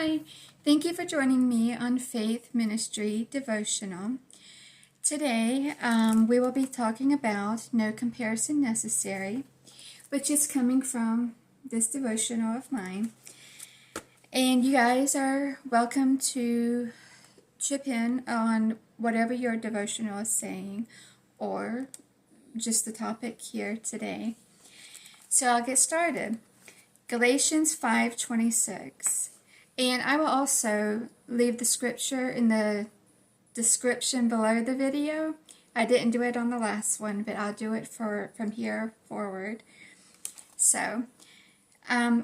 Hi, thank you for joining me on Faith Ministry Devotional. Today, we will be talking about No Comparison Necessary, which is coming from this devotional of mine. And you guys are welcome to chip in on whatever your devotional is saying or just the topic here today. So I'll get started. Galatians 5:26. And I will also leave the scripture in the description below the video. I didn't do it on the last one, but I'll do it from here forward. So,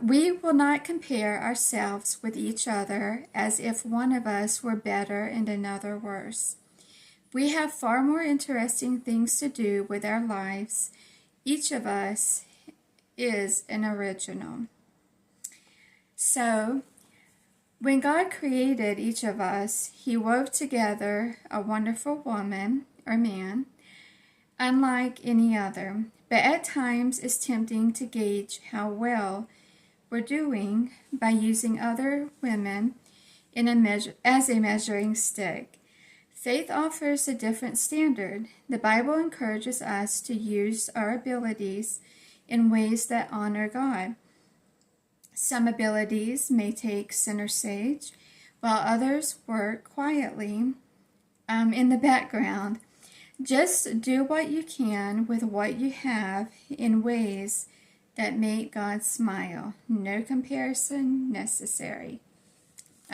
we will not compare ourselves with each other as if one of us were better and another worse. We have far more interesting things to do with our lives. Each of us is an original. So, when God created each of us, He wove together a wonderful woman or man, unlike any other. But at times it's tempting to gauge how well we're doing by using other women as a measuring stick. Faith offers a different standard. The Bible encourages us to use our abilities in ways that honor God. Some abilities may take center stage, while others work quietly in the background. Just do what you can with what you have in ways that make God smile. No comparison necessary.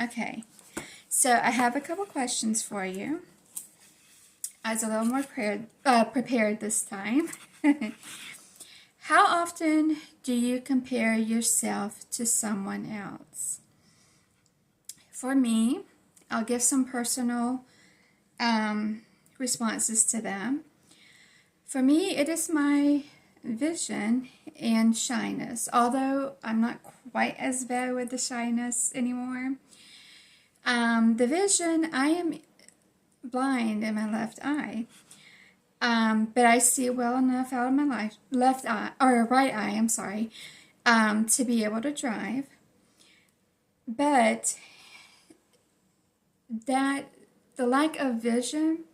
Okay, so I have a couple questions for you. I was a little more prepared this time. How often do you compare yourself to someone else? For me, I'll give some personal responses to them. For me, it is my vision and shyness, although I'm not quite as bad with the shyness anymore. The vision, I am blind in my left eye. But I see well enough out of my right eye, to be able to drive. But the lack of vision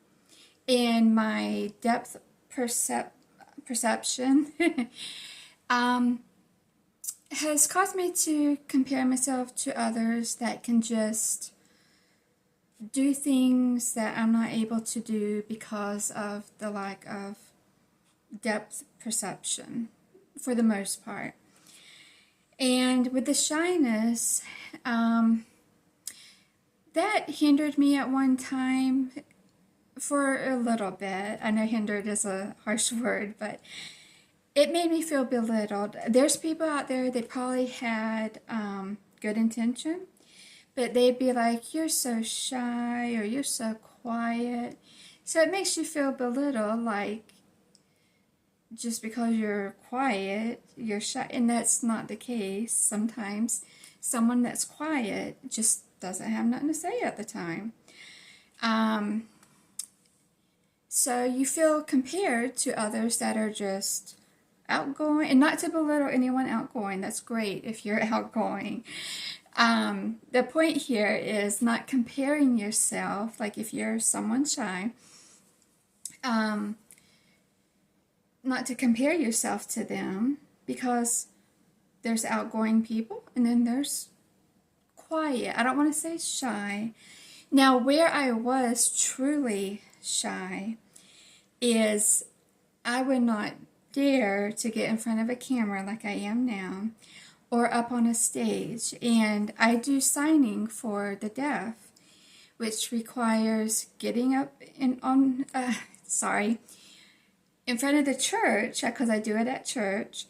and my depth perception has caused me to compare myself to others that can just do things that I'm not able to do because of the lack of depth perception, for the most part. And with the shyness, that hindered me at one time for a little bit. I know hindered is a harsh word, but it made me feel belittled. There's people out there, they probably had good intention, but they'd be like, you're so shy, or you're so quiet. So it makes you feel belittled, like just because you're quiet, you're shy. And that's not the case. Sometimes someone that's quiet just doesn't have nothing to say at the time. So you feel compared to others that are just outgoing, and not to belittle anyone outgoing. That's great if you're outgoing. The point here is not comparing yourself, like if you're someone shy, not to compare yourself to them, because there's outgoing people and then there's quiet. I don't want to say shy. Now, where I was truly shy is I would not dare to get in front of a camera like I am now, or up on a stage. And I do signing for the deaf, which requires getting up in front of the church, because I do it at church,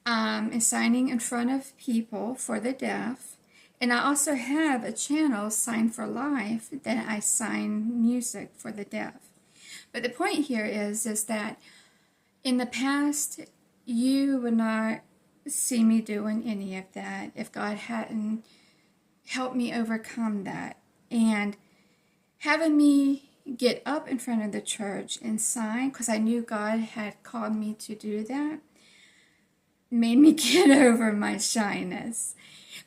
and signing in front of people for the deaf. And I also have a channel, Sign for Life, that I sign music for the deaf. But the point here is that in the past, you would not see me doing any of that if God hadn't helped me overcome that. And having me get up in front of the church and sign, because I knew God had called me to do that, made me get over my shyness.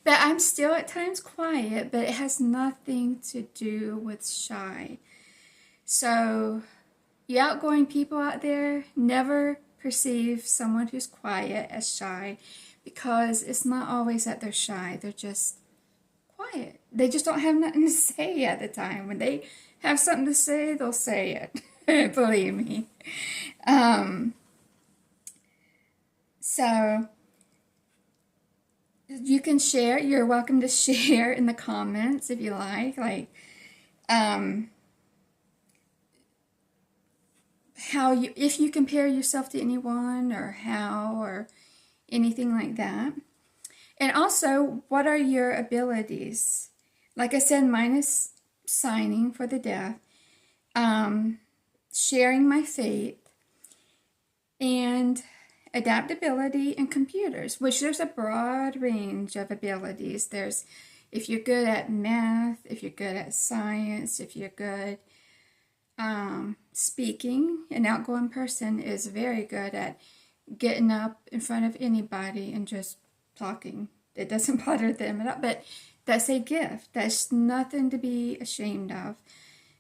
But I'm still at times quiet, but it has nothing to do with shy. So, you outgoing people out there, never perceive someone who's quiet as shy, because it's not always that they're shy. They're just quiet. They just don't have nothing to say at the time. When they have something to say, they'll say it. Believe me. So you can share. You're welcome to share in the comments if you like how you, if you compare yourself to anyone, or how, or anything like that. And also, what are your abilities? Like I said, mine is signing for the deaf, sharing my faith, and adaptability in computers, which there's a broad range of abilities. There's, if you're good at math, if you're good at science, if you're good speaking, an outgoing person is very good at getting up in front of anybody and just talking. It doesn't bother them at all, but that's a gift. That's nothing to be ashamed of.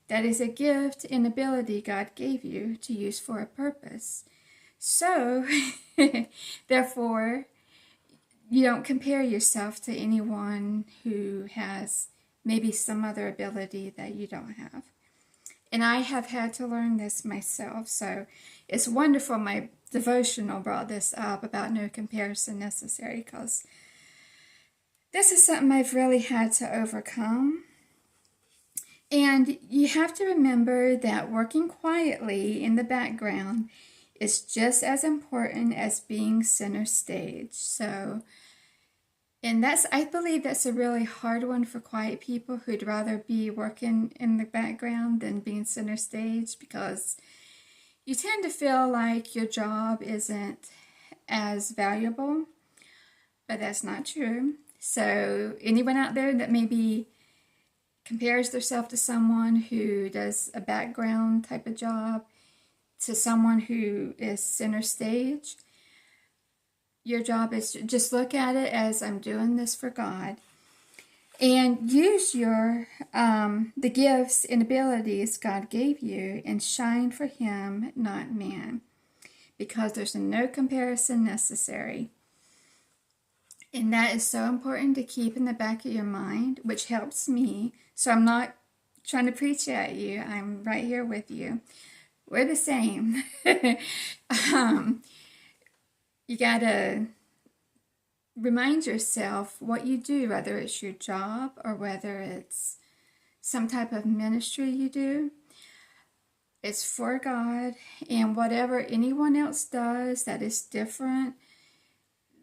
That is a gift and ability God gave you to use for a purpose. So, therefore, you don't compare yourself to anyone who has maybe some other ability that you don't have. And I have had to learn this myself, so it's wonderful my devotional brought this up about no comparison necessary, because this is something I've really had to overcome. And you have to remember that working quietly in the background is just as important as being center stage. So, and I believe that's a really hard one for quiet people who'd rather be working in the background than being center stage, because you tend to feel like your job isn't as valuable, but that's not true. So anyone out there that maybe compares themselves to someone who does a background type of job to someone who is center stage, your job is to just look at it as, I'm doing this for God, and use your the gifts and abilities God gave you and shine for Him, not man, because there's no comparison necessary. And that is so important to keep in the back of your mind, which helps me. So I'm not trying to preach at you. I'm right here with you. We're the same. You got to remind yourself what you do, whether it's your job or whether it's some type of ministry you do. It's for God, and whatever anyone else does that is different,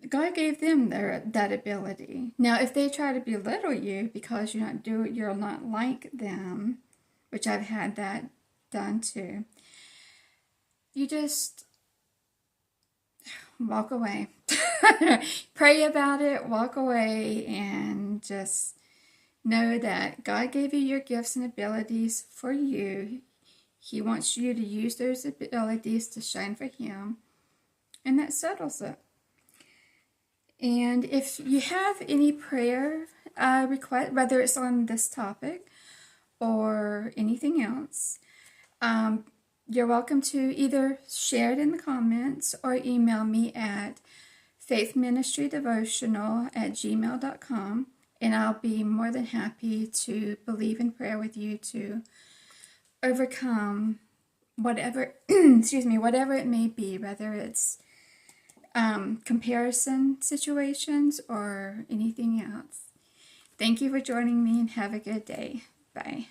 God gave them that ability. Now, if they try to belittle you because you're not like them, which I've had that done too, you just walk away. Pray about it, walk away, and just know that God gave you your gifts and abilities for you. He wants you to use those abilities to shine for Him, and that settles it. And if you have any prayer request, whether it's on this topic or anything else, you're welcome to either share it in the comments or email me at faithministrydevotional@gmail.com, and I'll be more than happy to believe in prayer with you to overcome whatever, whatever it may be, whether it's comparison situations or anything else. Thank you for joining me, and have a good day. Bye.